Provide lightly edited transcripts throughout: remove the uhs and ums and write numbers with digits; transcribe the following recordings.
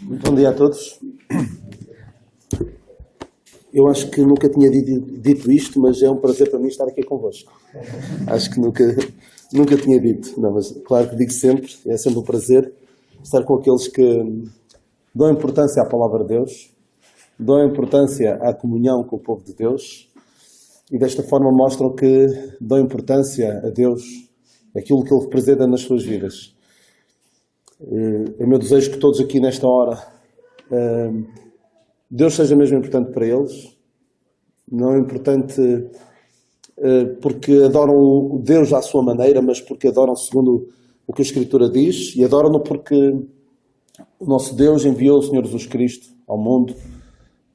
Muito bom dia a todos. Eu acho que nunca tinha dito isto, mas é um prazer para mim estar aqui convosco. Acho que nunca tinha dito. Não, mas claro que digo sempre, é sempre um prazer estar com aqueles que dão importância à palavra de Deus, dão importância à comunhão com o povo de Deus e desta forma mostram que dão importância a Deus, aquilo que Ele representa nas suas vidas. É meu desejo que todos aqui nesta hora Deus seja mesmo importante para eles. Não é importante porque adoram o Deus à sua maneira, mas porque adoram segundo o que a Escritura diz, e adoram-no porque o nosso Deus enviou o Senhor Jesus Cristo ao mundo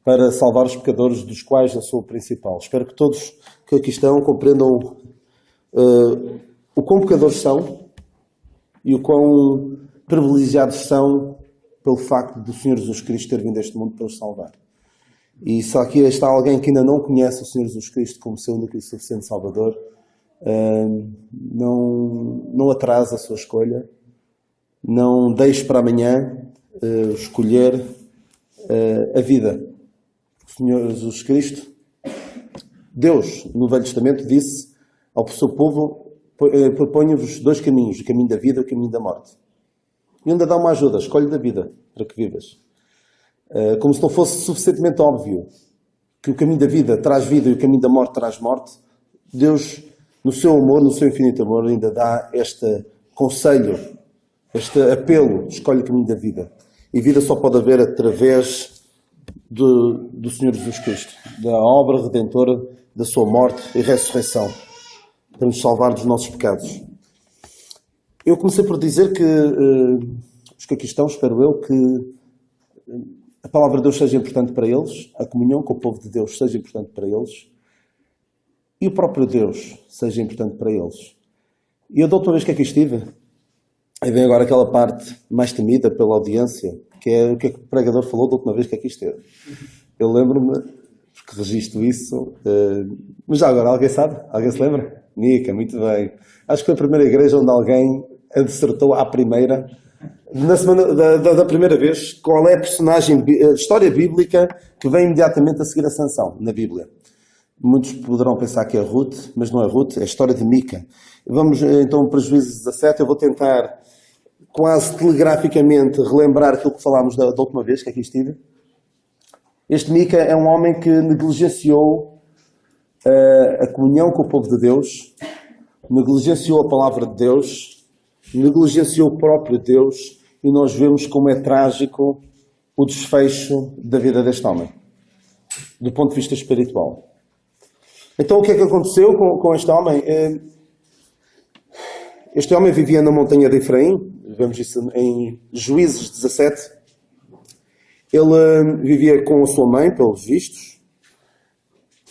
para salvar os pecadores, dos quais eu sou o principal. Espero que todos que aqui estão compreendam o quão pecadores são e o quão privilegiados são pelo facto do Senhor Jesus Cristo ter vindo a este mundo para os salvar. E se aqui está alguém que ainda não conhece o Senhor Jesus Cristo como seu único e suficiente Salvador, não atrase a sua escolha, não deixe para amanhã escolher a vida. O Senhor Jesus Cristo, Deus, no Velho Testamento, disse ao seu povo: proponho-vos dois caminhos, o caminho da vida e o caminho da morte. E ainda dá uma ajuda, escolhe da vida para que vivas. Como se não fosse suficientemente óbvio que o caminho da vida traz vida e o caminho da morte traz morte, Deus, no seu amor, no seu infinito amor, ainda dá este conselho, este apelo: escolhe o caminho da vida. E vida só pode haver através do Senhor Jesus Cristo, da obra redentora da sua morte e ressurreição, para nos salvar dos nossos pecados. Eu comecei por dizer que os que aqui estão, espero eu, que a palavra de Deus seja importante para eles, a comunhão com o povo de Deus seja importante para eles e o próprio Deus seja importante para eles. E eu da última vez que aqui estive, aí vem agora aquela parte mais temida pela audiência, que é o que o pregador falou da última vez que aqui esteve. Eu lembro-me, porque registro isso, mas já agora, alguém sabe? Alguém se lembra? Nica, muito bem. Acho que foi a primeira igreja onde alguém acertou à primeira, na semana da primeira vez, qual é a personagem, a história bíblica que vem imediatamente a seguir a Sansão, na Bíblia. Muitos poderão pensar que é Ruth, mas não é Ruth, é a história de Mica. Vamos então para Juízes 17, eu vou tentar quase telegraficamente relembrar aquilo que falámos da última vez que aqui estive. Este Mica é um homem que negligenciou a comunhão com o povo de Deus, negligenciou a palavra de Deus, negligenciou o próprio Deus, e nós vemos como é trágico o desfecho da vida deste homem, do ponto de vista espiritual. Então o que é que aconteceu com este homem? Este homem vivia na montanha de Efraim, vemos isso em Juízes 17. Ele vivia com a sua mãe, pelos vistos.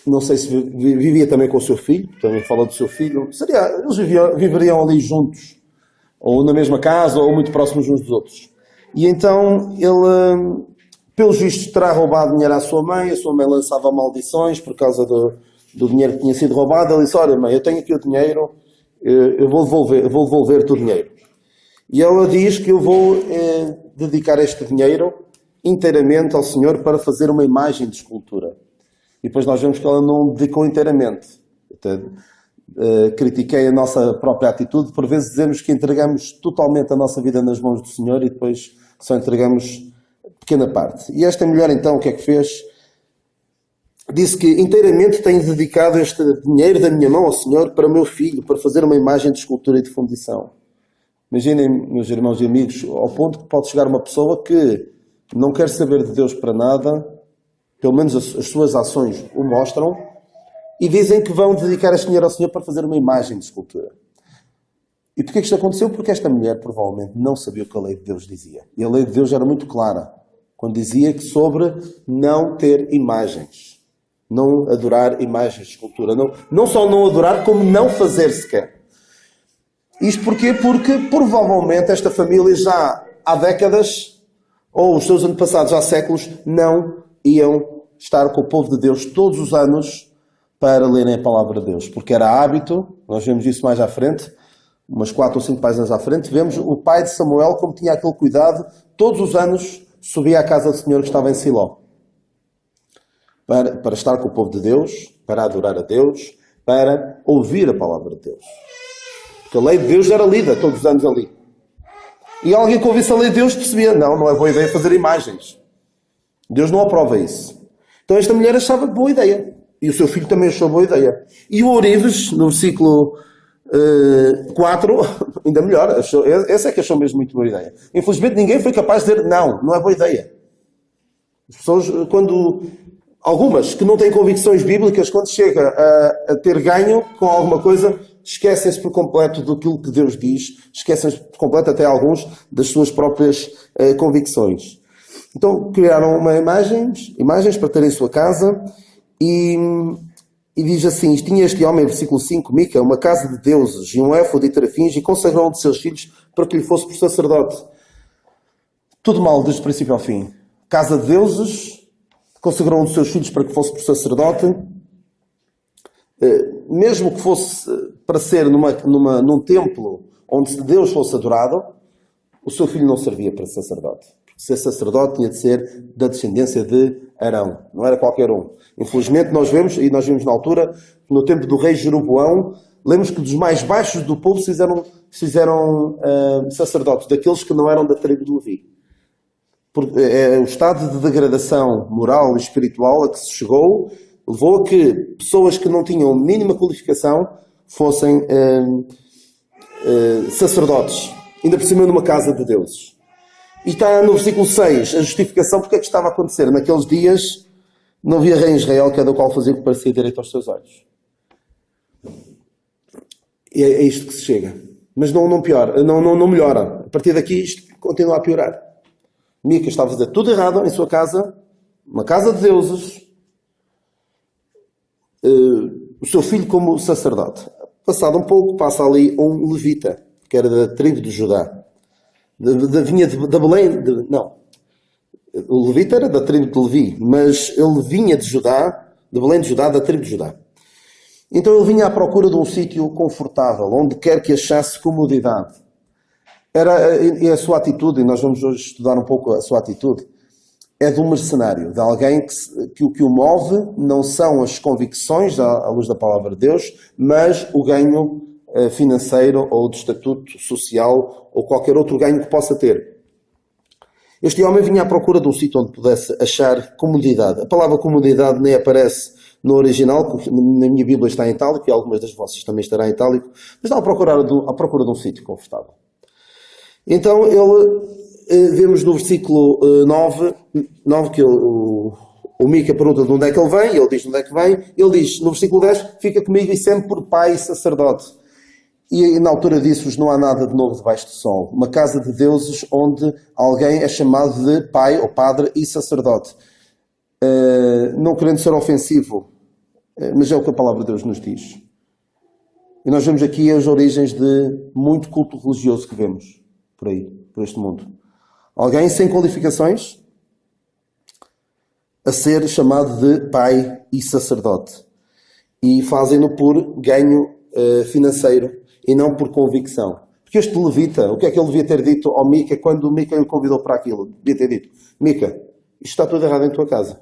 Não sei se vivia também com o seu filho, também fala do seu filho. Eles viveriam ali juntos, ou na mesma casa, ou muito próximos uns dos outros. E então ele, pelos vistos, terá roubado dinheiro à sua mãe. A sua mãe lançava maldições por causa do dinheiro que tinha sido roubado. Ele disse: olha mãe, eu tenho aqui o dinheiro, eu vou devolver-te o dinheiro. E ela diz que eu vou dedicar este dinheiro inteiramente ao Senhor para fazer uma imagem de escultura. E depois nós vemos que ela não dedicou inteiramente. Até, critiquei a nossa própria atitude. Por vezes dizemos que entregamos totalmente a nossa vida nas mãos do Senhor e depois só entregamos pequena parte. E esta mulher então o que é que fez? Disse que inteiramente tenho dedicado este dinheiro da minha mão ao Senhor para o meu filho, para fazer uma imagem de escultura e de fundição. Imaginem, meus irmãos e amigos, ao ponto que pode chegar uma pessoa que não quer saber de Deus para nada, pelo menos as suas ações o mostram, e dizem que vão dedicar este dinheiro ao Senhor para fazer uma imagem de escultura. E porquê que isto aconteceu? Porque esta mulher provavelmente não sabia o que a lei de Deus dizia. E a lei de Deus era muito clara, quando dizia que sobre não ter imagens, não adorar imagens de escultura. Não só não adorar, como não fazer sequer. Isto porquê? Porque provavelmente esta família já há décadas, ou os seus antepassados há séculos, não iam estar com o povo de Deus todos os anos para lerem a palavra de Deus. Porque era hábito, nós vemos isso mais à frente, umas 4 ou 5 páginas à frente, vemos o pai de Samuel como tinha aquele cuidado todos os anos subia à casa do Senhor que estava em Siló. Para estar com o povo de Deus, para adorar a Deus, para ouvir a palavra de Deus. Porque a lei de Deus era lida todos os anos ali. E alguém que ouvisse a lei de Deus percebia, não é boa ideia fazer imagens. Deus não aprova isso. Então esta mulher achava boa ideia. E o seu filho também achou boa ideia. E o Ourives, no versículo 4, ainda melhor, esse é que achou mesmo muito boa ideia. Infelizmente ninguém foi capaz de dizer, não é boa ideia. As pessoas, algumas que não têm convicções bíblicas, quando chega a ter ganho com alguma coisa, esquecem-se por completo daquilo que Deus diz, esquecem-se por completo até alguns das suas próprias convicções. Então criaram imagens para ter em sua casa e diz assim, tinha este homem, versículo 5, Mica, uma casa de deuses e um éfode de terafins e consagrou um de seus filhos para que lhe fosse por sacerdote. Tudo mal, desde o princípio ao fim. Casa de deuses, consagrou um dos seus filhos para que fosse por sacerdote. Mesmo que fosse para ser num templo onde Deus fosse adorado, o seu filho não servia para sacerdote. Porque ser sacerdote tinha de ser da descendência de Arão. Não era qualquer um. Infelizmente nós vimos na altura, no tempo do rei Jeroboão, lemos que dos mais baixos do povo se fizeram sacerdotes, daqueles que não eram da tribo de Levi. Porque, o estado de degradação moral e espiritual a que se chegou levou a que pessoas que não tinham mínima qualificação fossem sacerdotes, ainda por cima numa casa de deuses. E está no versículo 6 a justificação porque é que estava a acontecer. Naqueles dias não havia rei em Israel, cada qual fazia o que parecia direito aos seus olhos. E é isto que se chega. Mas não piora, não melhora. A partir daqui isto continua a piorar. Mica estava a fazer tudo errado em sua casa, uma casa de deuses, o seu filho como sacerdote. Passado um pouco, passa ali um levita, que era da tribo de Judá. Vinha da Belém, o levita era da tribo de Levi, mas ele vinha de Judá, de Belém de Judá, da tribo de Judá. Então ele vinha à procura de um sítio confortável, onde quer que achasse comodidade. E a sua atitude, e nós vamos hoje estudar um pouco a sua atitude, é de um mercenário, de alguém que o que o move não são as convicções à luz da palavra de Deus, mas o ganho financeiro ou de estatuto social ou qualquer outro ganho que possa ter. Este homem vinha à procura de um sítio onde pudesse achar comodidade. A palavra comodidade nem aparece no original, porque na minha Bíblia está em itálico e algumas das vossas também estará em itálico, mas está à procura de um sítio confortável. Então vemos no versículo 9 que o Mica pergunta de onde é que ele vem, e ele diz de onde é que vem, ele diz no versículo 10, fica comigo e sempre por pai e sacerdote. E na altura disso não há nada de novo debaixo do sol. Uma casa de deuses onde alguém é chamado de pai ou padre e sacerdote. Não querendo ser ofensivo, mas é o que a palavra de Deus nos diz. E nós vemos aqui as origens de muito culto religioso que vemos por aí, por este mundo. Alguém sem qualificações a ser chamado de pai e sacerdote. E fazem-no por ganho financeiro e não por convicção. Porque este levita, o que é que ele devia ter dito ao Mica quando o Mica o convidou para aquilo? Devia ter dito, Mica, isto está tudo errado em tua casa.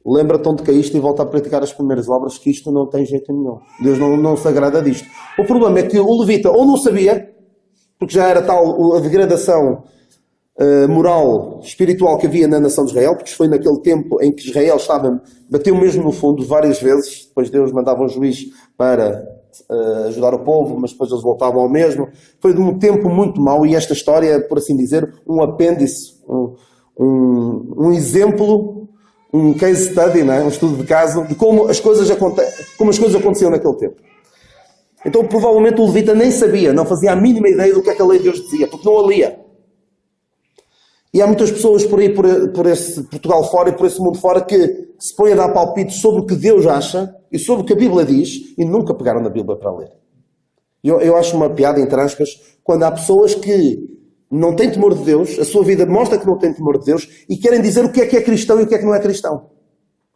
Lembra-te onde caíste e volta a praticar as primeiras obras, que isto não tem jeito nenhum. Deus não se agrada disto. O problema é que o levita ou não sabia, porque já era tal a degradação moral, espiritual que havia na nação de Israel, porque foi naquele tempo em que Israel bateu mesmo no fundo várias vezes, depois Deus mandava um juiz para ajudar o povo, mas depois eles voltavam ao mesmo. Foi de um tempo muito mau e esta história é, por assim dizer, um apêndice, um exemplo, um case study, não é? Um estudo de caso de como as coisas aconteciam naquele tempo. Então provavelmente o levita nem sabia, não fazia a mínima ideia do que é que a lei de Deus dizia, porque não a lia. E há muitas pessoas por aí, por esse Portugal fora e por esse mundo fora, que se põem a dar palpites sobre o que Deus acha e sobre o que a Bíblia diz e nunca pegaram na Bíblia para ler. Eu acho uma piada, entre aspas, quando há pessoas que não têm temor de Deus, a sua vida mostra que não têm temor de Deus e querem dizer o que é cristão e o que é que não é cristão.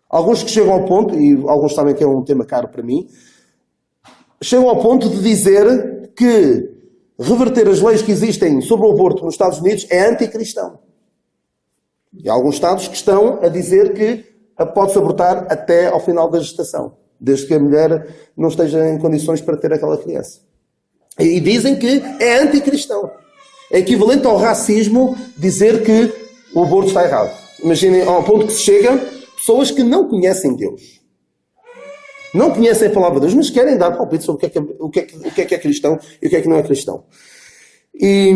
Alguns que chegam ao ponto, e alguns sabem que é um tema caro para mim, chegam ao ponto de dizer que reverter as leis que existem sobre o aborto nos Estados Unidos é anticristão. E há alguns Estados que estão a dizer que pode-se abortar até ao final da gestação, desde que a mulher não esteja em condições para ter aquela criança. E dizem que é anticristão. É equivalente ao racismo dizer que o aborto está errado. Imaginem ao ponto que se chega pessoas que não conhecem Deus. Não conhecem a palavra de Deus, mas querem dar palpite sobre o que é cristão e o que é que não é cristão. E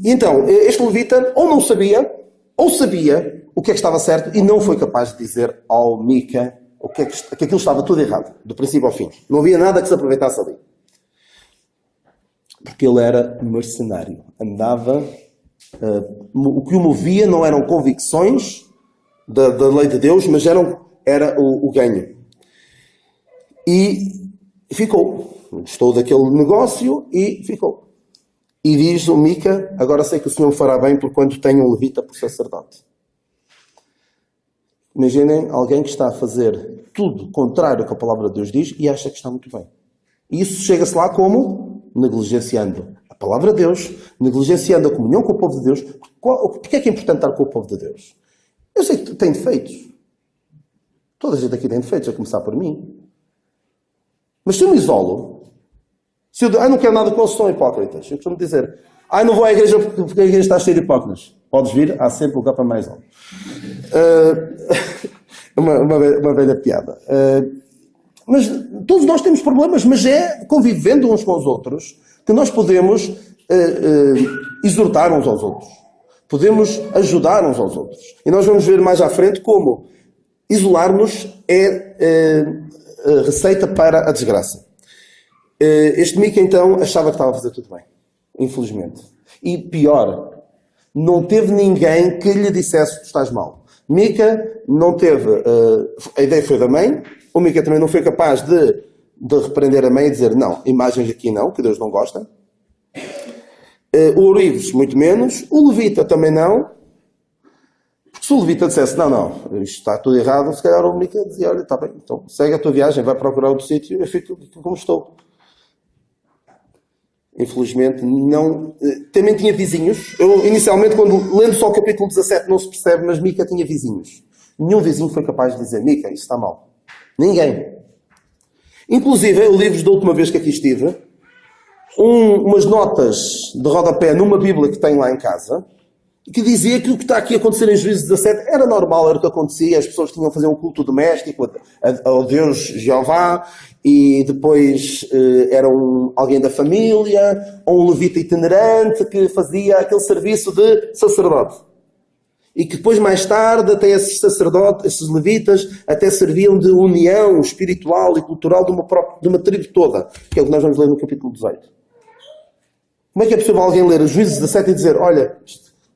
então, este levita ou não sabia, ou sabia o que é que estava certo e não foi capaz de dizer ao Mica que aquilo estava tudo errado, do princípio ao fim. Não havia nada que se aproveitasse ali. Porque ele era mercenário. Andava... o que o movia não eram convicções da lei de Deus, mas era o ganho. E ficou. Gostou daquele negócio e ficou. E diz o Mica, agora sei que o Senhor me fará bem por quando tenho um levita por sacerdote. Imaginem alguém que está a fazer tudo contrário ao que a palavra de Deus diz e acha que está muito bem. E isso chega-se lá como? Negligenciando a palavra de Deus, negligenciando a comunhão com o povo de Deus. Porquê é que é importante estar com o povo de Deus? Eu sei que tem defeitos. Toda a gente aqui tem defeitos, a começar por mim. Mas se eu me isolo, se eu não quero nada com eles, são hipócritas. Eu costumo dizer, não vou à igreja porque a igreja está cheia de hipócritas. Podes vir, há sempre lugar para mais um. Uma velha piada. Mas todos nós temos problemas, mas é convivendo uns com os outros que nós podemos exortar uns aos outros. Podemos ajudar uns aos outros. E nós vamos ver mais à frente como isolar-nos é receita para a desgraça. Este Mica, então, achava que estava a fazer tudo bem. Infelizmente. E pior, não teve ninguém que lhe dissesse que estás mal. Mica não teve... a ideia foi da mãe. O Mica também não foi capaz de repreender a mãe e dizer não, imagens aqui não, que Deus não gosta. O Ourives, muito menos. O Levita também não. Porque se o Levita dissesse não, isto está tudo errado, se calhar o Mica dizia, olha, está bem, então segue a tua viagem, vai procurar outro sítio, eu fico como estou. Infelizmente, não... Também tinha vizinhos. Eu, inicialmente, quando lendo só o capítulo 17, não se percebe, mas Mica tinha vizinhos. Nenhum vizinho foi capaz de dizer, Mica, isso está mal. Ninguém. Inclusive, eu li-vos da última vez que aqui estive, umas notas de rodapé numa Bíblia que tenho lá em casa, que dizia que o que está aqui a acontecer em Juízes 17 era normal, era o que acontecia, as pessoas tinham a fazer um culto doméstico ao Deus Jeová, e depois era alguém da família, ou um levita itinerante que fazia aquele serviço de sacerdote. E que depois, mais tarde, até esses sacerdotes, esses levitas, até serviam de união espiritual e cultural de uma tribo toda, que é o que nós vamos ler no capítulo 18. Como é que é possível alguém ler os Juízes 17 e dizer, olha,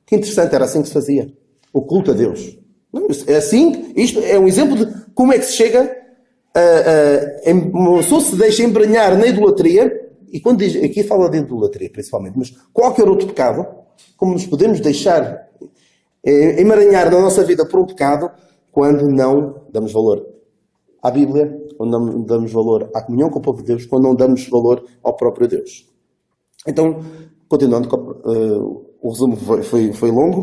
que interessante, era assim que se fazia. O culto a Deus. É assim, isto é um exemplo de como é que se chega uma pessoa se deixa embranhar na idolatria, e quando diz, aqui fala de idolatria principalmente, mas qualquer outro pecado, como nos podemos deixar emaranhar na nossa vida por um pecado, quando não damos valor à Bíblia, quando não damos valor à comunhão com o povo de Deus, quando não damos valor ao próprio Deus. Então, continuando, o resumo foi longo,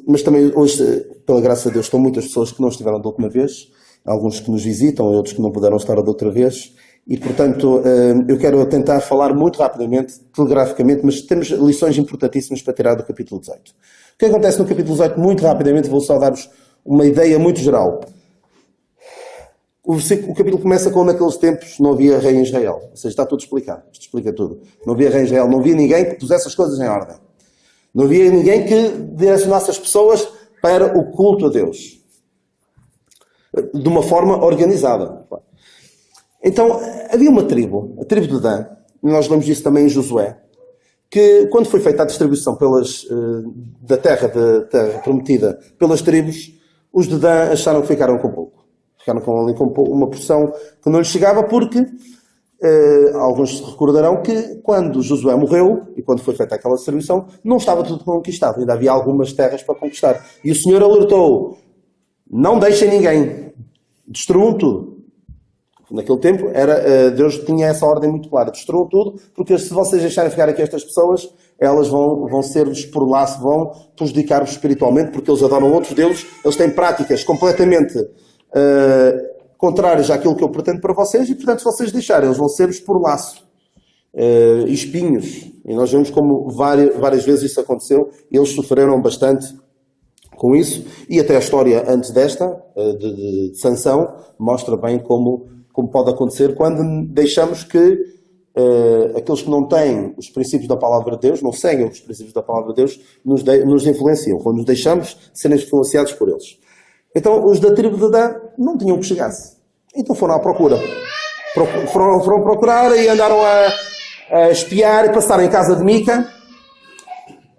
mas também hoje, pela graça de Deus, estão muitas pessoas que não estiveram da última vez, alguns que nos visitam, outros que não puderam estar da outra vez, e portanto eu quero tentar falar muito rapidamente, telegraficamente, mas temos lições importantíssimas para tirar do capítulo 18. O que acontece no capítulo 18, muito rapidamente, vou só dar-vos uma ideia muito geral. O capítulo começa com naqueles tempos não havia rei em Israel. Ou seja, está tudo explicado. Isto explica tudo. Não havia rei em Israel. Não havia ninguém que pusesse as coisas em ordem. Não havia ninguém que direcionasse as pessoas para o culto a Deus. De uma forma organizada. Então, havia uma tribo, a tribo de Dan, e nós lemos isso também em Josué, que quando foi feita a distribuição da terra prometida pelas tribos, os de Dan acharam que ficaram com pouco. Ficaram com uma porção que não lhes chegava porque alguns se recordarão que quando Josué morreu e quando foi feita aquela distribuição, não estava tudo conquistado. Ainda havia algumas terras para conquistar. E o Senhor alertou, não deixem ninguém, destruam tudo. Naquele tempo, Deus tinha essa ordem muito clara. Destruam tudo, porque se vocês deixarem ficar aqui estas pessoas, elas vão ser-vos por laço, vão prejudicar-vos espiritualmente, porque eles adoram outros deuses, eles têm práticas completamente contrárias àquilo que eu pretendo para vocês, e portanto, se vocês deixarem, eles vão ser-vos por laço, espinhos. E nós vemos como várias vezes isso aconteceu, e eles sofreram bastante com isso, e até a história antes desta, de Sansão, mostra bem como pode acontecer quando deixamos que aqueles que não têm os princípios da palavra de Deus, não seguem os princípios da palavra de Deus, nos influenciam, quando nos deixamos serem influenciados por eles. Então, os da tribo de Dan não tinham que chegar-se. Então foram à procura. Foram procurar e andaram a espiar e passaram em casa de Mica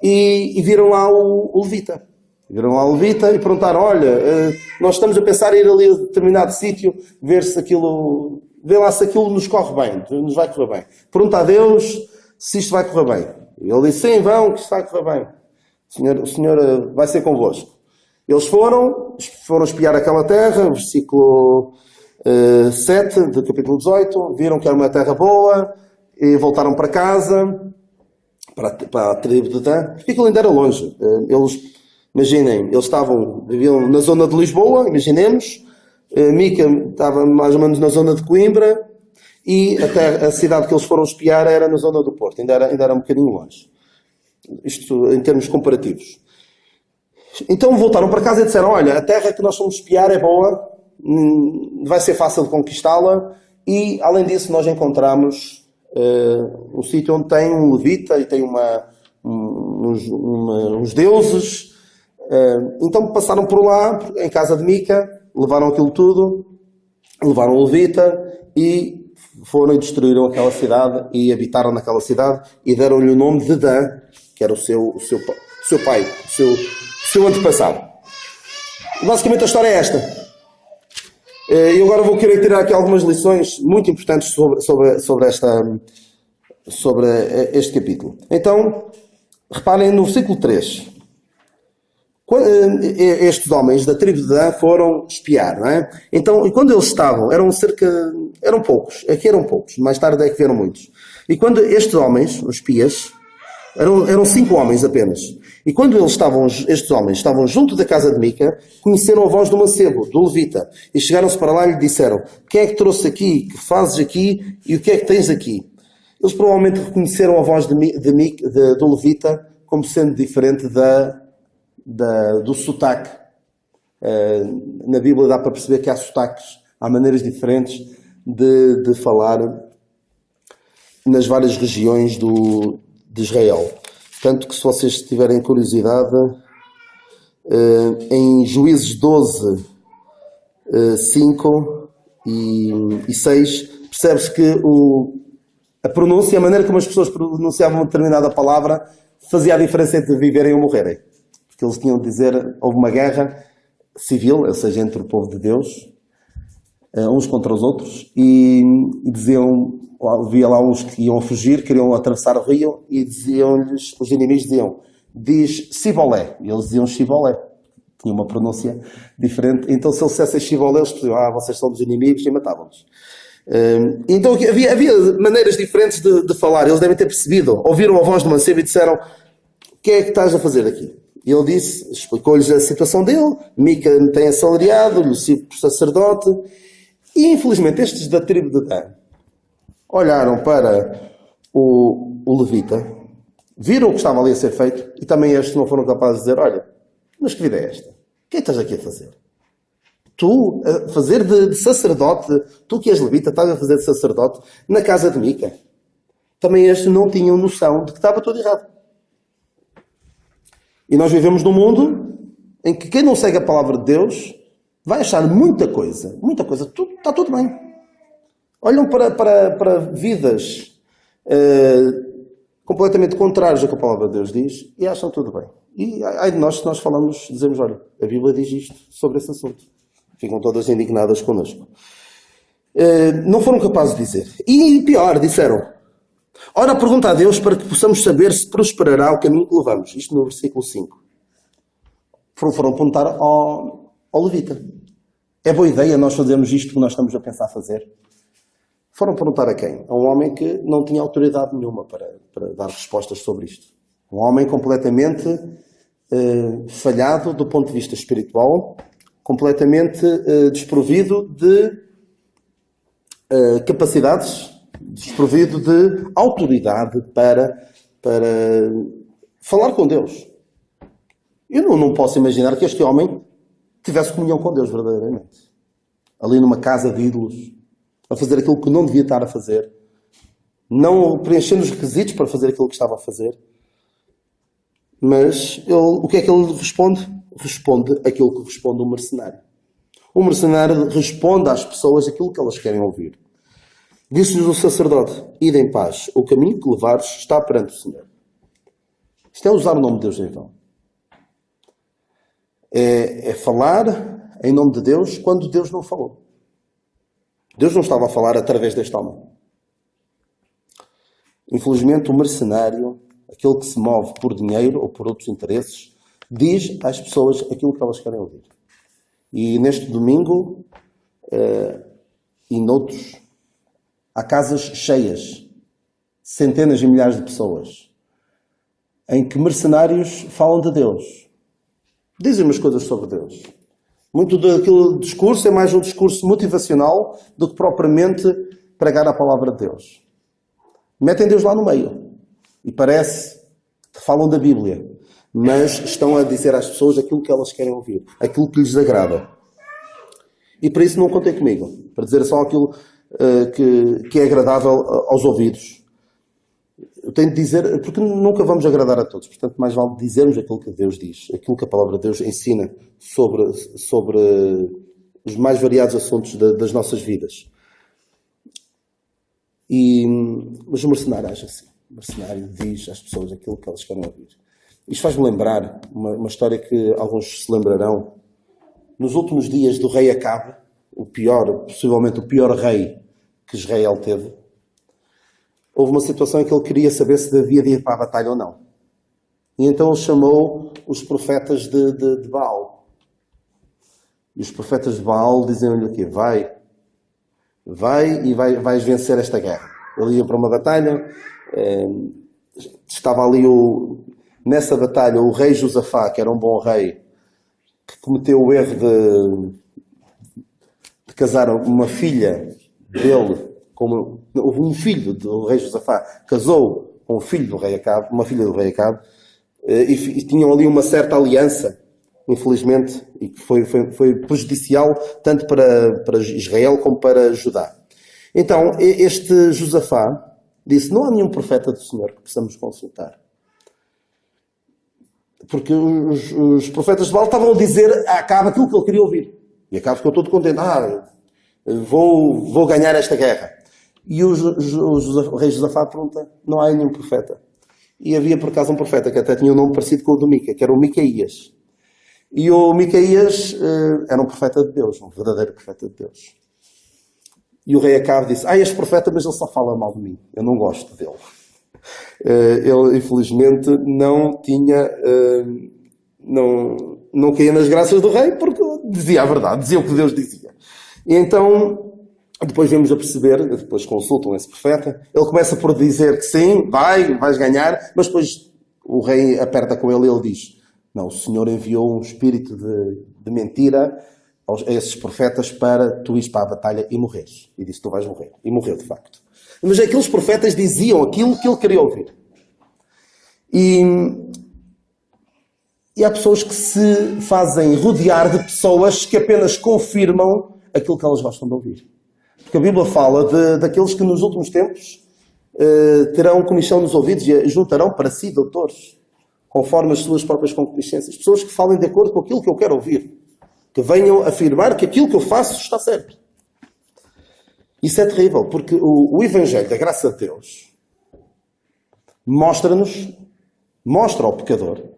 e viram lá o levita. Viram lá o levita e perguntaram, olha, nós estamos a pensar em ir ali a determinado sítio, vê lá se aquilo nos corre bem, nos vai correr bem. Pergunta a Deus se isto vai correr bem. E ele disse, sim, vão, que isto vai correr bem. O Senhor vai ser convosco. Eles foram espiar aquela terra, versículo 7 do capítulo 18, viram que era uma terra boa e voltaram para casa, para a tribo de Dan. E aquilo ainda era longe. Imaginem, eles viviam na zona de Lisboa, imaginemos, Mica estava mais ou menos na zona de Coimbra, e até a cidade que eles foram espiar era na zona do Porto, ainda era um bocadinho longe. Isto em termos comparativos. Então voltaram para casa e disseram, olha, a terra que nós fomos espiar é boa, vai ser fácil de conquistá-la, e além disso nós encontramos um sítio onde tem um levita e tem uns deuses. Então passaram por lá, em casa de Mica, levaram aquilo tudo, levaram o levita e foram e destruíram aquela cidade e habitaram naquela cidade e deram-lhe o nome de Dan, que era o seu pai, o seu antepassado. Basicamente a história é esta. E agora vou querer tirar aqui algumas lições muito importantes sobre este capítulo. Então, reparem no versículo 3. Estes homens da tribo de Dan foram espiar, não é? Então, e quando eles estavam, eram poucos, aqui eram poucos, mais tarde é que vieram muitos. E quando estes homens, os espias, eram 5 homens apenas. E quando estes homens estavam junto da casa de Mica, conheceram a voz do mancebo, do levita, e chegaram-se para lá e lhe disseram, quem é que trouxe aqui, que fazes aqui, e o que é que tens aqui? Eles provavelmente reconheceram a voz do levita como sendo diferente do sotaque. Na Bíblia dá para perceber que há sotaques, há maneiras diferentes de falar nas várias regiões de Israel. Tanto que se vocês tiverem curiosidade, em Juízes 12, 5 e 6, percebe-se que a pronúncia, a maneira como as pessoas pronunciavam uma determinada palavra, fazia a diferença entre viverem ou morrerem. Porque eles tinham de dizer, houve uma guerra civil, ou seja, entre o povo de Deus, uns contra os outros, e diziam, havia lá uns que iam fugir, queriam atravessar o rio, e diziam-lhes, os inimigos diz Sibolé, e eles diziam Shibolé, tinha uma pronúncia diferente, então se eles dissessem Shibolé, eles diziam, vocês são dos inimigos, e matavam-nos. Então havia maneiras diferentes de falar, eles devem ter percebido, ouviram a voz do mancebo e disseram, o que é que estás a fazer aqui? E ele explicou-lhes a situação dele, Mica tem assalariado, lhe sirve por sacerdote, e infelizmente estes da tribo de Dan olharam para o levita, viram o que estava ali a ser feito, e também estes não foram capazes de dizer, olha, mas que vida é esta? O que é que estás aqui a fazer? Tu, a fazer de sacerdote, tu que és levita, estás a fazer de sacerdote na casa de Mica. Também estes não tinham noção de que estava tudo errado. E nós vivemos num mundo em que quem não segue a palavra de Deus vai achar muita coisa, está tudo bem. Olham para vidas completamente contrárias ao que a palavra de Deus diz e acham tudo bem. E ai de nós se nós dizemos, olha, a Bíblia diz isto sobre esse assunto. Ficam todas indignadas connosco. Não foram capazes de dizer. E pior, disseram, ora, pergunta a Deus para que possamos saber se prosperará o caminho que levamos. Isto no versículo 5. Foram perguntar ao levita. É boa ideia nós fazermos isto que nós estamos a pensar fazer? Foram perguntar a quem? A um homem que não tinha autoridade nenhuma para dar respostas sobre isto. Um homem completamente falhado do ponto de vista espiritual, completamente desprovido de capacidades, desprovido de autoridade para falar com Deus. Eu não posso imaginar que este homem tivesse comunhão com Deus verdadeiramente. Ali numa casa de ídolos, a fazer aquilo que não devia estar a fazer, não preenchendo os requisitos para fazer aquilo que estava a fazer. Mas o que é que ele responde? Responde aquilo que responde um mercenário. O mercenário responde às pessoas aquilo que elas querem ouvir. Disse-lhes o sacerdote: ide em paz, o caminho que levares está perante o Senhor. Isto é usar o nome de Deus em vão. É falar em nome de Deus quando Deus não falou. Deus não estava a falar através deste homem. Infelizmente, o mercenário, aquele que se move por dinheiro ou por outros interesses, diz às pessoas aquilo que elas querem ouvir. E neste domingo e noutros, há casas cheias, centenas de milhares de pessoas, em que mercenários falam de Deus. Dizem umas coisas sobre Deus. Muito daquele discurso é mais um discurso motivacional do que propriamente pregar a palavra de Deus. Metem Deus lá no meio. E parece que falam da Bíblia. Mas estão a dizer às pessoas aquilo que elas querem ouvir. Aquilo que lhes agrada. E para isso não contem comigo. Para dizer só aquilo que é agradável aos ouvidos. Eu tenho de dizer, porque nunca vamos agradar a todos. Portanto, mais vale dizermos aquilo que Deus diz. Aquilo que a palavra de Deus ensina sobre os mais variados assuntos das nossas vidas. Mas o mercenário age assim. O mercenário diz às pessoas aquilo que elas querem ouvir. Isto faz-me lembrar uma história que alguns se lembrarão. Nos últimos dias do rei Acabe, possivelmente o pior rei que Israel teve, houve uma situação em que ele queria saber se devia ir para a batalha ou não. E então ele chamou os profetas de Baal. E os profetas de Baal diziam-lhe o quê? Vai e vais vencer esta guerra. Ele ia para uma batalha, estava ali nessa batalha o rei Josafá, que era um bom rei, que cometeu o erro de casar uma filha dele, houve um filho do rei Josafá, casou com o filho do rei Acabe, uma filha do rei Acabe, e tinham ali uma certa aliança, infelizmente, e que foi prejudicial tanto para Israel como para Judá. Então, este Josafá disse: não há nenhum profeta do Senhor que possamos consultar. Porque os profetas de Baal estavam a dizer a Acabe aquilo que ele queria ouvir. E Acabe ficou todo contente. Vou ganhar esta guerra. E o rei Josafá pergunta: não há nenhum profeta. E havia por acaso um profeta que até tinha um nome parecido com o do Mica, que era o Micaías. E o Micaías era um profeta de Deus, um verdadeiro profeta de Deus. E o rei Acabe disse: este profeta, mas ele só fala mal de mim. Eu não gosto dele. Ele, infelizmente, não tinha... não caía nas graças do rei, porque dizia a verdade, dizia o que Deus dizia. E então, depois vemos a perceber, depois consultam esse profeta, ele começa por dizer que sim, vais ganhar, mas depois o rei aperta com ele e ele diz: não, o Senhor enviou um espírito de mentira a esses profetas para tu ires para a batalha e morreres. E disse: tu vais morrer. E morreu, de facto. Mas aqueles profetas diziam aquilo que ele queria ouvir. E há pessoas que se fazem rodear de pessoas que apenas confirmam aquilo que elas gostam de ouvir. Porque a Bíblia fala daqueles que nos últimos tempos terão comichão nos ouvidos e juntarão para si doutores, conforme as suas próprias concupiscências. Pessoas que falem de acordo com aquilo que eu quero ouvir. Que venham afirmar que aquilo que eu faço está certo. Isso é terrível, porque o Evangelho da graça de Deus mostra ao pecador que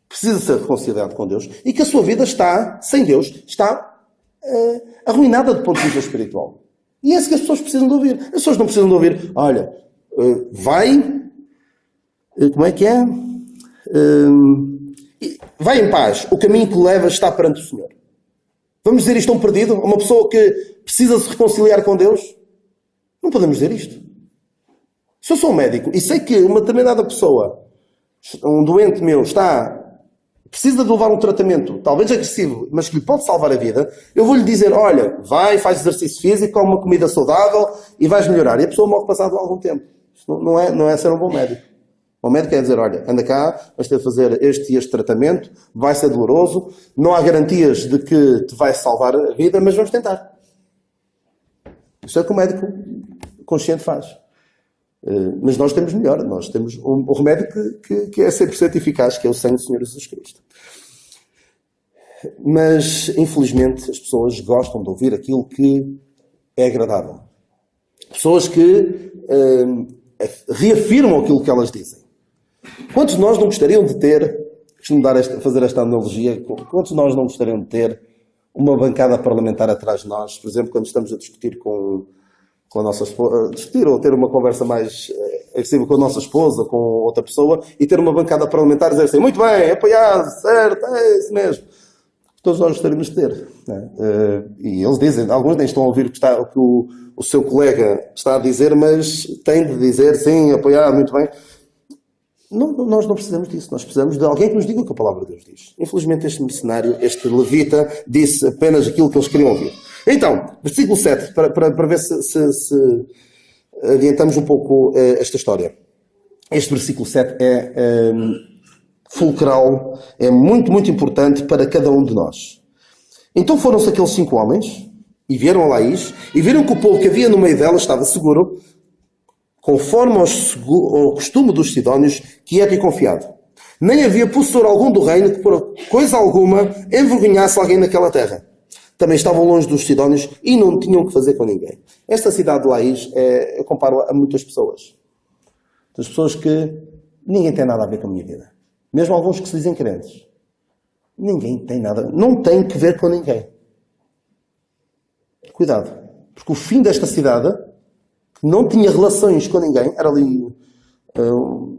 precisa ser reconciliado com Deus e que a sua vida está, sem Deus, está arruinada do ponto de vista espiritual. E é isso que as pessoas precisam de ouvir. As pessoas não precisam de ouvir: olha, como é que é? Vai em paz, o caminho que leva está perante o Senhor. Vamos dizer isto a um perdido? A uma pessoa que precisa se reconciliar com Deus? Não podemos dizer isto. Se eu sou um médico e sei que uma determinada pessoa, um doente meu, precisa de levar um tratamento, talvez agressivo, mas que lhe pode salvar a vida, eu vou-lhe dizer, olha, vai, faz exercício físico, come uma comida saudável e vais melhorar. E a pessoa morre passado algum tempo. Isto não é ser um bom médico. O médico é dizer, olha, anda cá, vais ter de fazer este e este tratamento, vai ser doloroso, não há garantias de que te vai salvar a vida, mas vamos tentar. Isso é o que o médico consciente faz. Mas nós temos melhor, nós temos um remédio que é 100% eficaz, que é o sangue do Senhor Jesus Cristo. Mas, infelizmente, as pessoas gostam de ouvir aquilo que é agradável. Pessoas que reafirmam aquilo que elas dizem. Quantos de nós não gostariam de ter, costumo fazer esta analogia, quantos de nós não gostariam de ter uma bancada parlamentar atrás de nós, por exemplo, quando estamos a discutir com a nossa esposa, discutir ou ter uma conversa mais agressiva com a nossa esposa, com outra pessoa, e ter uma bancada parlamentar e dizer assim, muito bem, apoiado, certo, é isso mesmo. Todos nós gostaríamos de ter. Né? E eles dizem, alguns nem estão a ouvir o que o seu colega está a dizer, mas têm de dizer, sim, apoiado, muito bem. Nós não precisamos disso, nós precisamos de alguém que nos diga o que a palavra de Deus diz. Infelizmente este missionário, este levita, disse apenas aquilo que eles queriam ouvir. Então, versículo 7, para ver se adiantamos um pouco esta história. Este versículo 7 é fulcral, é muito, muito importante para cada um de nós. Então foram-se aqueles 5 homens, e vieram a Laís, e viram que o povo que havia no meio dela estava seguro, conforme ao costume dos sidónios, quieto e confiado. Nem havia possessor algum do reino que por coisa alguma envergonhasse alguém naquela terra. Também estavam longe dos sidónios e não tinham que fazer com ninguém. Esta cidade de Laís, eu comparo a muitas pessoas. As pessoas que ninguém tem nada a ver com a minha vida. Mesmo alguns que se dizem crentes. Ninguém tem nada, não tem que ver com ninguém. Cuidado. Porque o fim desta cidade não tinha relações com ninguém, era ali,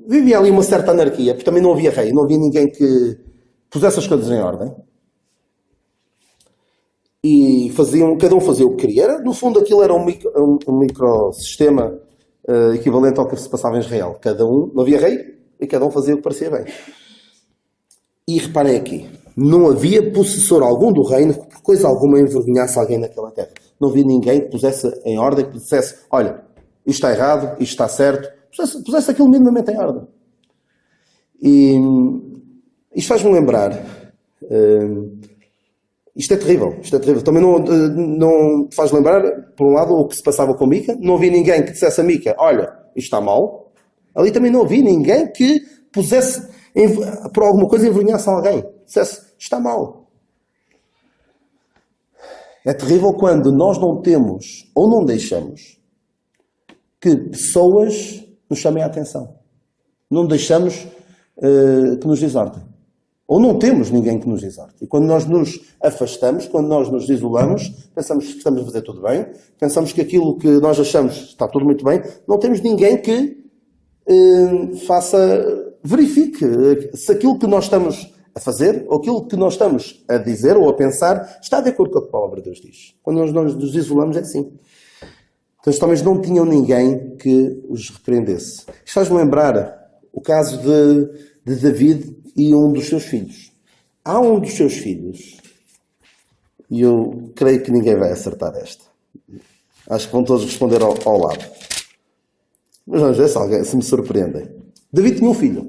vivia ali uma certa anarquia, porque também não havia rei, não havia ninguém que pusesse as coisas em ordem. E cada um fazia o que queria. No fundo aquilo era um microsistema equivalente ao que se passava em Israel. Não havia rei, e cada um fazia o que parecia bem. E reparem aqui, não havia possessor algum do reino que por coisa alguma envergonhasse alguém naquela terra. Não havia ninguém que pusesse em ordem, que dissesse, olha, isto está errado, isto está certo, pusesse aquilo minimamente em ordem. E isto faz-me lembrar, isto é terrível. Também não te faz lembrar, por um lado, o que se passava com Mica. Não havia ninguém que dissesse a Mica, olha, isto está mal. Ali também não havia ninguém que pusesse, por alguma coisa, envergonhasse alguém. Dissesse, está mal. É terrível quando nós não temos, ou não deixamos, que pessoas nos chamem a atenção. Não deixamos que nos exortem. Ou não temos ninguém que nos exorte. E quando nós nos afastamos, quando nós nos isolamos, pensamos que estamos a fazer tudo bem, pensamos que aquilo que nós achamos está tudo muito bem, não temos ninguém que verifique se aquilo que nós estamos a fazer, ou aquilo que nós estamos a dizer ou a pensar, está de acordo com o que a palavra de Deus diz. Quando nós nos isolamos é assim. Então estes homens não tinham ninguém que os repreendesse. Isto faz-me lembrar o caso de David e um dos seus filhos. Há um dos seus filhos, e eu creio que ninguém vai acertar esta. Acho que vão todos responder ao lado. Mas vamos ver se me surpreendem. David tinha um filho.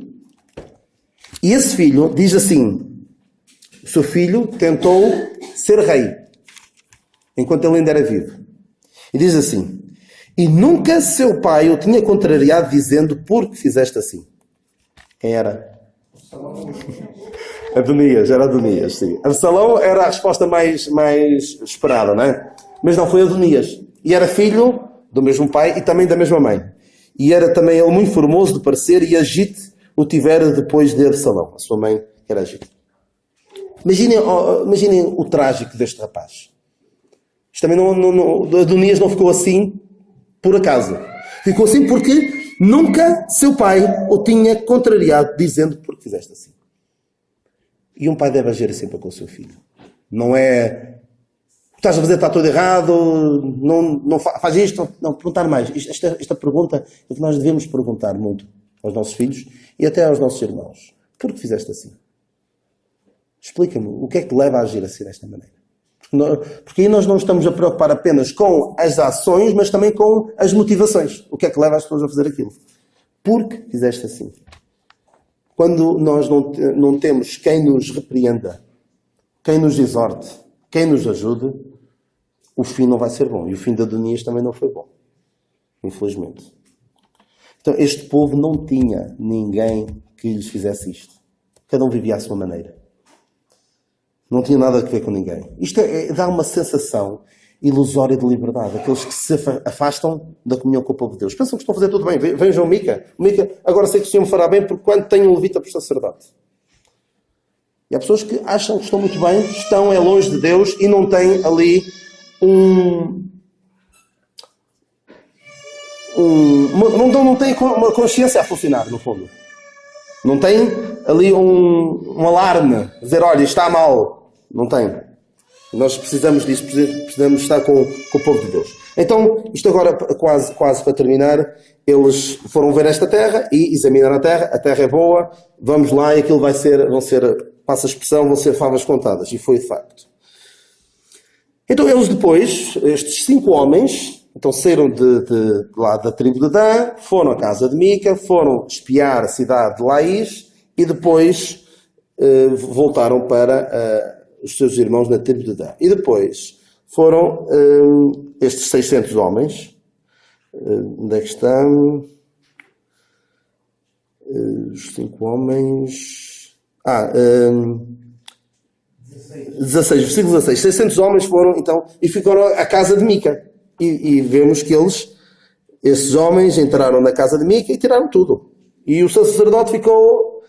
E esse filho diz assim, o seu filho tentou ser rei, enquanto ele ainda era vivo. E diz assim, e nunca seu pai o tinha contrariado dizendo, por que fizeste assim? Quem era? Era Adonias, sim. Absalão era a resposta mais esperada, não é? Mas não, foi Adonias. E era filho do mesmo pai e também da mesma mãe. E era também ele muito formoso de parecer, e Agite o tivera depois de Absalão, a sua mãe, que era Agite. Imaginem o trágico deste rapaz. Isto também Adonias não ficou assim por acaso. Ficou assim porque nunca seu pai o tinha contrariado, dizendo, por que fizeste assim? E um pai deve agir assim para com o seu filho. Não é estás a fazer, está tudo errado, não faz isto, não, perguntar mais. Esta pergunta é que nós devemos perguntar muito aos nossos filhos e até aos nossos irmãos. Por que fizeste assim? Explica-me, o que é que te leva a agir assim desta maneira? Porque aí nós não estamos a preocupar apenas com as ações, mas também com as motivações. O que é que leva as pessoas a fazer aquilo? Porque fizeste assim. Quando nós não temos quem nos repreenda, quem nos exorte, quem nos ajude, o fim não vai ser bom. E o fim de Adonias também não foi bom. Infelizmente. Então, este povo não tinha ninguém que lhes fizesse isto. Cada um vivia à sua maneira. Não tinha nada a ver com ninguém. Isto dá uma sensação ilusória de liberdade. Aqueles que se afastam da comunhão com o povo de Deus. Pensam que estão a fazer tudo bem. Vejam Mica. Mica, agora sei que o Senhor me fará bem porque quando tenho um levita por sacerdote. E há pessoas que acham que estão muito bem, estão longe de Deus e não têm ali não têm uma consciência a funcionar, no fundo. Não tem ali um alarme, dizer, olha, está mal. Não tem. Nós precisamos disso, precisamos estar com o povo de Deus. Então, isto agora, quase para terminar, eles foram ver esta terra e examinaram a terra é boa, vamos lá e aquilo vão ser, passa a expressão, vão ser favas contadas. E foi de facto. Então, eles depois, estes 5 homens, então saíram de lá da tribo de Dan, foram à casa de Mica, foram espiar a cidade de Laís e depois voltaram para os seus irmãos na tribo de Dan. E depois foram estes 600 homens. Onde é que estão? Os 5 homens... 16, versículo 16. 600 homens foram, então, e ficaram à casa de Mica. E vemos que esses homens entraram na casa de Mica e tiraram tudo. E o sacerdote ficou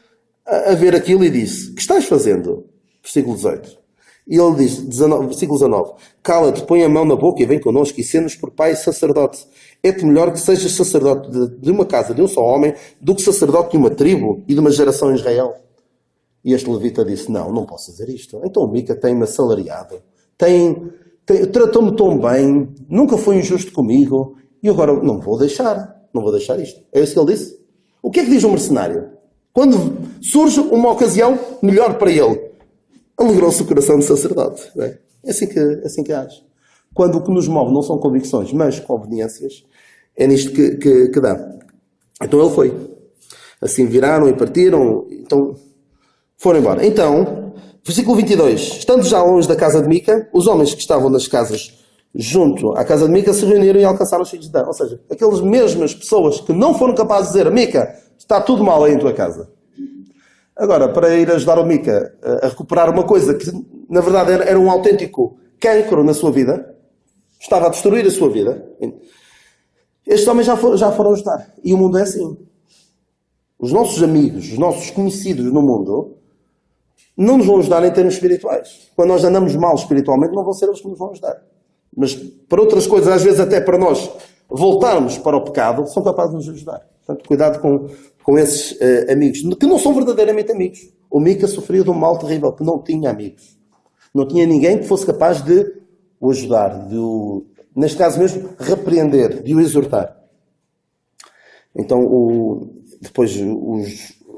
a ver aquilo e disse, que estás fazendo? Versículo 18. E ele diz, versículo 19, cala-te, põe a mão na boca e vem connosco e sê-nos por pai e sacerdote. É-te melhor que sejas sacerdote de uma casa de um só homem do que sacerdote de uma tribo e de uma geração em Israel. E este levita disse, não posso fazer isto. Então o Mica tem-me assalariado, tratou-me tão bem, nunca foi injusto comigo, e agora não vou deixar isto. É isso que ele disse. O que é que diz um mercenário? Quando surge uma ocasião melhor para ele, alegrou-se o coração do sacerdote. Não é? É assim que age. Quando o que nos move não são convicções, mas conveniências, é nisto que dá. Então ele foi. Assim viraram e partiram, então foram embora. Então, versículo 22. Estando já longe da casa de Mica, os homens que estavam nas casas junto à casa de Mica se reuniram e alcançaram os filhos de Dan. Ou seja, aquelas mesmas pessoas que não foram capazes de dizer, Mica, está tudo mal aí em tua casa. Agora, para ir ajudar o Mica a recuperar uma coisa que, na verdade, era um autêntico cancro na sua vida, estava a destruir a sua vida, estes homens já foram ajudar. E o mundo é assim. Os nossos amigos, os nossos conhecidos no mundo, não nos vão ajudar em termos espirituais. Quando nós andamos mal espiritualmente, não vão ser eles que nos vão ajudar. Mas para outras coisas, às vezes até para nós voltarmos para o pecado, são capazes de nos ajudar. Portanto, cuidado com esses amigos, que não são verdadeiramente amigos. O Mica sofria de um mal terrível, que não tinha amigos. Não tinha ninguém que fosse capaz de o ajudar, neste caso mesmo, repreender, de o exortar. Então, depois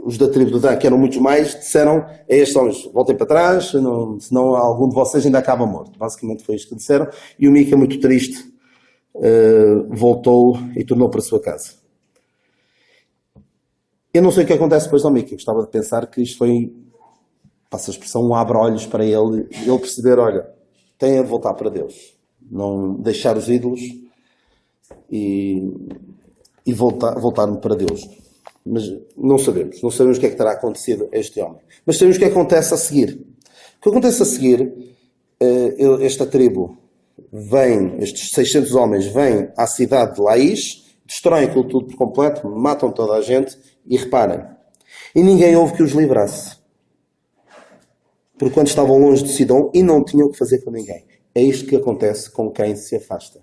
os da tribo de Dan, que eram muitos mais, disseram a estes homens, voltem para trás, senão algum de vocês ainda acaba morto. Basicamente foi isto que disseram. E o Mica, muito triste, voltou e tornou para a sua casa. Eu não sei o que acontece depois ao Mica. Eu gostava de pensar que isto foi, passa a expressão, um abre-olhos para ele perceber, olha, tem a voltar para Deus. Não deixar os ídolos e voltar-me para Deus. Mas não sabemos o que é que terá acontecido a este homem. Mas sabemos o que acontece a seguir. O que acontece a seguir, esta tribo vem, estes 600 homens vêm à cidade de Laís, destroem aquilo tudo por completo, matam toda a gente e reparem. E ninguém houve que os livrasse. Porque quando estavam longe de Sidom e não tinham o que fazer com ninguém. É isto que acontece com quem se afasta.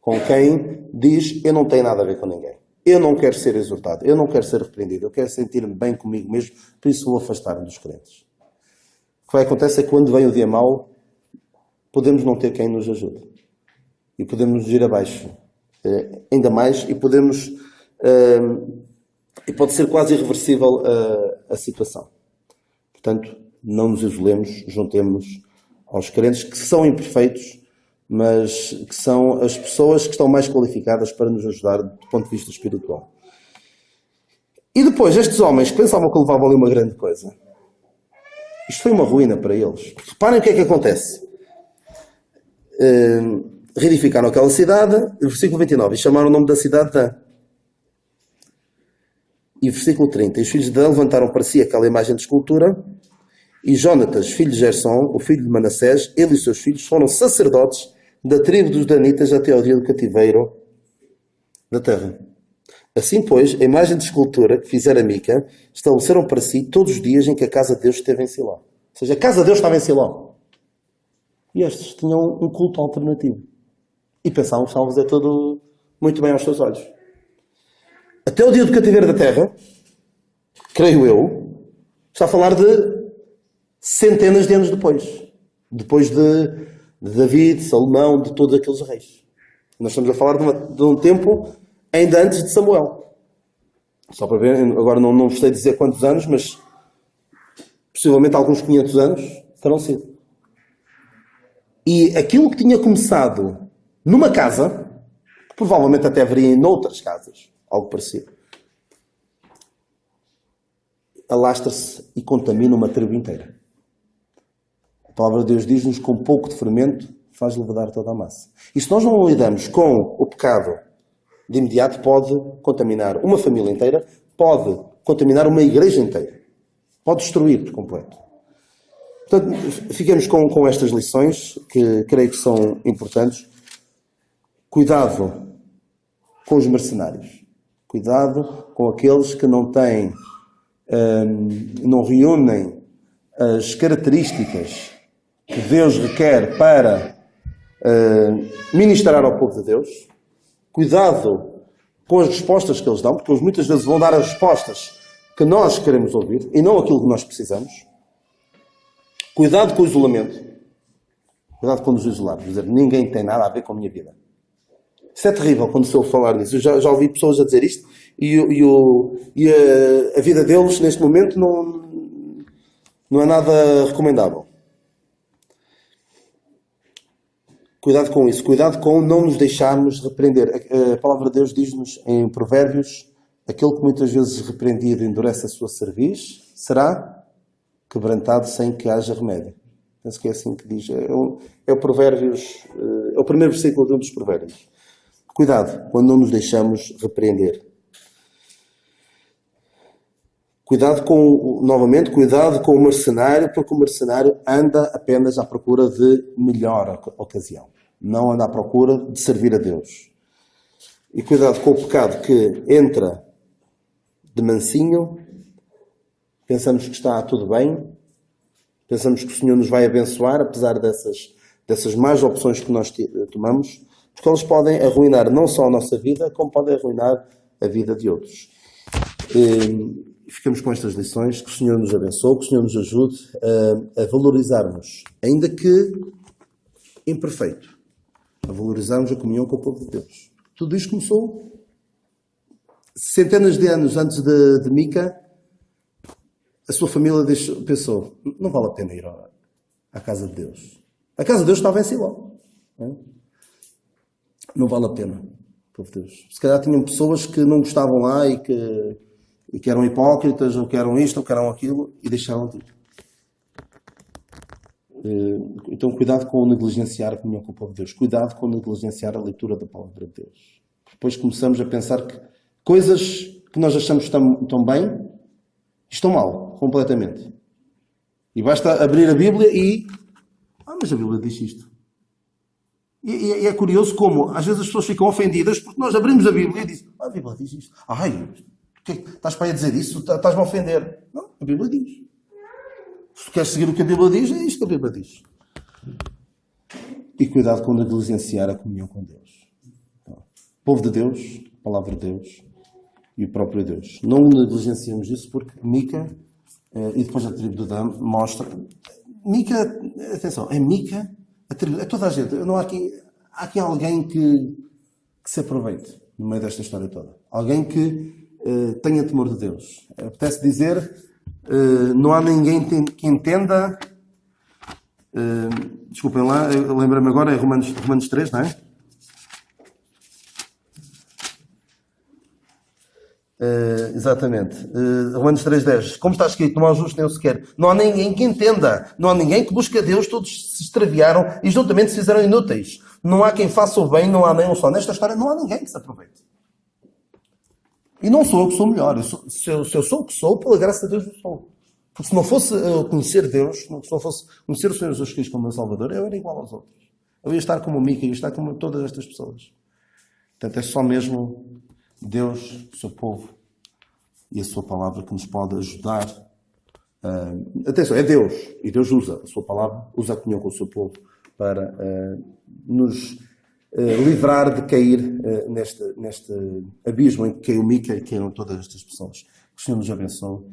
Com quem diz, eu não tenho nada a ver com ninguém. Eu não quero ser exortado, eu não quero ser repreendido, eu quero sentir-me bem comigo mesmo, por isso vou afastar-me dos crentes. O que vai acontecer é que quando vem o dia mau, podemos não ter quem nos ajude. E podemos nos ir abaixo. Ainda mais. E podemos... e pode ser quase irreversível a situação. Portanto, não nos isolemos, juntemos aos crentes que são imperfeitos, mas que são as pessoas que estão mais qualificadas para nos ajudar do ponto de vista espiritual. E depois, estes homens que pensavam que levavam ali uma grande coisa, isto foi uma ruína para eles. Porque reparem o que é que acontece. Reedificaram aquela cidade, versículo 29, e chamaram o nome da cidade Dan. E versículo 30, e os filhos de Dan levantaram para si aquela imagem de escultura, e Jonatas, filho de Gerson, o filho de Manassés, ele e os seus filhos foram sacerdotes da tribo dos Danitas até ao dia do cativeiro da terra. Assim, pois, a imagem de escultura que fizera Mica, estabeleceram para si todos os dias em que a casa de Deus esteve em Siló. Ou seja, a casa de Deus estava em Siló. E estes tinham um culto alternativo. E pensavam que estavam a fazer tudo muito bem aos seus olhos. Até o dia do cativeiro da terra, creio eu, está a falar de centenas de anos depois. Depois de David, Salomão, de todos aqueles reis. Nós estamos a falar de um tempo ainda antes de Samuel. Só para ver, agora não vos sei dizer quantos anos, mas possivelmente alguns 500 anos terão sido. E aquilo que tinha começado numa casa, provavelmente até haveria em outras casas, algo parecido, alastra-se e contamina uma tribo inteira. A palavra de Deus diz-nos que com um pouco de fermento faz levedar toda a massa. E se nós não lidamos com o pecado de imediato, pode contaminar uma família inteira, pode contaminar uma igreja inteira, pode destruir por completo. Portanto, fiquemos com estas lições, que creio que são importantes. Cuidado com os mercenários. Cuidado com aqueles que não têm, não reúnem as características que Deus requer para ministrar ao povo de Deus. Cuidado com as respostas que eles dão, porque eles muitas vezes vão dar as respostas que nós queremos ouvir e não aquilo que nós precisamos. Cuidado com o isolamento. Cuidado com nos isolarmos. Dizer, ninguém tem nada a ver com a minha vida. Isso é terrível quando se ouve falar nisso. Eu já ouvi pessoas a dizer isto e a vida deles, neste momento, não é nada recomendável. Cuidado com isso. Cuidado com não nos deixarmos repreender. A palavra de Deus diz-nos em Provérbios, aquele que muitas vezes repreendido endurece a sua cerviz, será quebrantado sem que haja remédio. Penso que é assim que diz. É o Provérbios, é o primeiro versículo de um dos Provérbios. Cuidado quando não nos deixamos repreender. Cuidado novamente, cuidado com o mercenário, porque o mercenário anda apenas à procura de melhor ocasião. Não anda à procura de servir a Deus. E cuidado com o pecado que entra de mansinho, pensamos que está tudo bem, pensamos que o Senhor nos vai abençoar, apesar dessas más opções que nós tomamos, porque elas podem arruinar não só a nossa vida, como podem arruinar a vida de outros. E ficamos com estas lições, que o Senhor nos abençoe, que o Senhor nos ajude a valorizarmos, ainda que imperfeito, a valorizarmos a comunhão com o povo de Deus. Tudo isto começou centenas de anos antes de Mica. A sua família pensou, não vale a pena ir à casa de Deus. A casa de Deus estava em Siló. Não vale a pena, povo de Deus. Se calhar tinham pessoas que não gostavam lá e que eram hipócritas, ou que eram isto, ou que eram aquilo, e deixaram de ir. Então, cuidado com negligenciar a comunhão com o povo de Deus. Cuidado com negligenciar a leitura da palavra de Deus. Depois começamos a pensar que coisas que nós achamos que estão bem, estão mal, completamente. E basta abrir a Bíblia e... mas a Bíblia diz isto. E é curioso como, às vezes as pessoas ficam ofendidas porque nós abrimos a Bíblia e dizem, a Bíblia diz isto. Estás para aí a dizer isso? Estás-me a ofender. Não, a Bíblia diz. Se tu queres seguir o que a Bíblia diz, é isto que a Bíblia diz. E cuidado com negligenciar a comunhão com Deus. Então, povo de Deus, palavra de Deus e o próprio Deus. Não negligenciamos isso porque Mica, e depois a tribo de Dan, mostra... Mica, atenção, é Mica A toda a gente. Não há aqui alguém que se aproveite no meio desta história toda. Alguém que tenha temor de Deus. Apetece dizer, não há ninguém que entenda. Desculpem lá, lembra-me agora, é Romanos 3, não é? Exatamente. Romanos 3:10. Como está escrito, não há justo nem o sequer. Não há ninguém que entenda. Não há ninguém que busque a Deus. Todos se extraviaram e juntamente se fizeram inúteis. Não há quem faça o bem, não há nem um só. Nesta história não há ninguém que se aproveite. E não sou eu que sou melhor. Se eu sou o que sou, pela graça de Deus eu sou. Porque se não fosse conhecer Deus, se não fosse conhecer o Senhor Jesus Cristo como meu Salvador, eu era igual aos outros. Eu ia estar como o Mica, eu ia estar como todas estas pessoas. Portanto, é só mesmo Deus, o seu povo e a sua palavra que nos pode ajudar. Atenção, é Deus. E Deus usa a sua palavra, usa a comunhão com o seu povo para nos livrar de cair neste abismo em que caiu Mica e caíram todas estas pessoas. Que o Senhor nos abençoe